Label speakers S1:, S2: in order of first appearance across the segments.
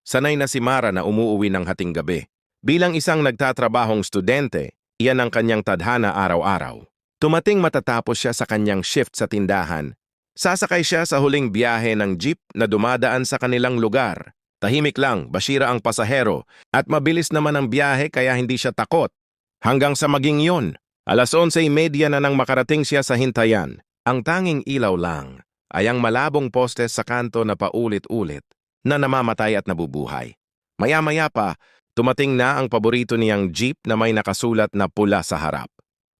S1: Sanay na si Mara na umuuwi ng hating gabi. Bilang isang nagtatrabahong studente, iyan ang kanyang tadhana araw-araw. Tumating matatapos siya sa kanyang shift sa tindahan. Sasakay siya sa huling biyahe ng jeep na dumadaan sa kanilang lugar. Tahimik lang, basira ang pasahero, at mabilis naman ang biyahe kaya hindi siya takot. Hanggang sa maging yon, 11:30 na nang makarating siya sa hintayan. Ang tanging ilaw lang ay ang malabong poste sa kanto na paulit-ulit na namamatay at nabubuhay. Maya-maya pa, tumating na ang paborito niyang jeep na may nakasulat na pula sa harap.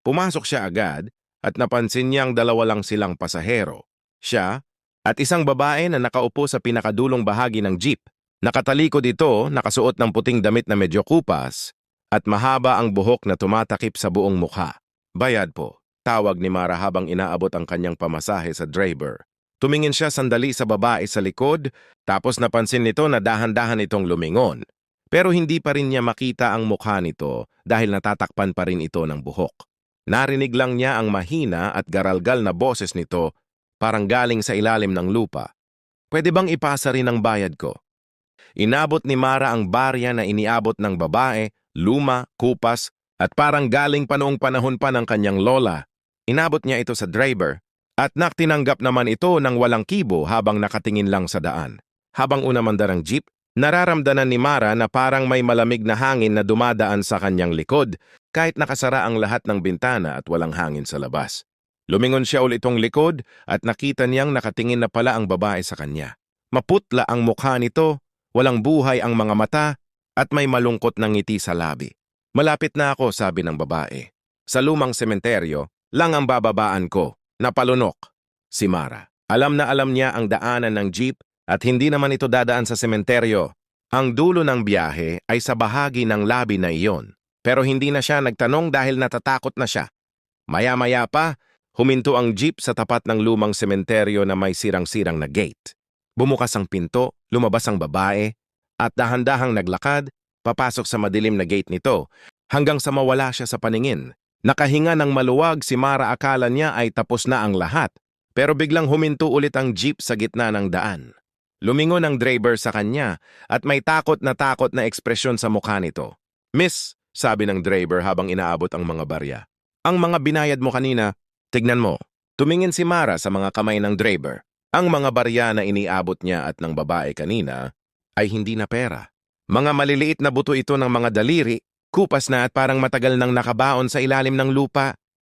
S1: Pumasok siya agad at napansin niyang dalawa lang silang pasahero. Siya at isang babae na nakaupo sa pinakadulong bahagi ng jeep. Nakatalikod ito, nakasuot ng puting damit na medyo kupas at mahaba ang buhok na tumatakip sa buong mukha. Bayad po, tawag ni Mara habang inaabot ang kanyang pamasahe sa driver. Tumingin siya sandali sa babae sa likod, tapos napansin nito na dahan-dahan itong lumingon. Pero hindi pa rin niya makita ang mukha nito dahil natatakpan pa rin ito ng buhok. Narinig lang niya ang mahina at garalgal na boses nito, parang galing sa ilalim ng lupa. Pwede bang ipasa rin ang bayad ko? Inabot ni Mara ang barya na iniabot ng babae, luma, kupas, at parang galing pa noong panahon pa ng kanyang lola. Inabot niya ito sa driver, at tinanggap naman ito ng walang kibo habang nakatingin lang sa daan. Habang unamandar ang jeep, nararamdaman ni Mara na parang may malamig na hangin na dumadaan sa kanyang likod kahit nakasara ang lahat ng bintana at walang hangin sa labas. Lumingon siya ulitong likod at nakita niyang nakatingin na pala ang babae sa kanya. Maputla ang mukha nito, walang buhay ang mga mata at may malungkot na ngiti sa labi. Malapit na ako, sabi ng babae. Sa lumang sementeryo, lang ang bababaan ko. Napalunok si Mara. Alam na alam niya ang daanan ng jeep at hindi naman ito dadaan sa sementeryo. Ang dulo ng biyahe ay sa bahagi ng labi na iyon. Pero hindi na siya nagtanong dahil natatakot na siya. Maya-maya pa, huminto ang jeep sa tapat ng lumang sementeryo na may sirang-sirang na gate. Bumukas ang pinto, lumabas ang babae, at dahan-dahang naglakad, papasok sa madilim na gate nito, hanggang sa mawala siya sa paningin. Nakahinga ng maluwag si Mara, akala niya ay tapos na ang lahat, pero biglang huminto ulit ang jeep sa gitna ng daan. Lumingon ang driver sa kanya at may takot na ekspresyon sa mukha nito. Miss, sabi ng driver habang inaabot ang mga barya. Ang mga binayad mo kanina, tignan mo. Tumingin si Mara sa mga kamay ng driver. Ang mga barya na iniabot niya at ng babae kanina ay hindi na pera. Mga maliliit na buto ito ng mga daliri, kupas na at parang matagal nang nakabaon sa ilalim ng lupa.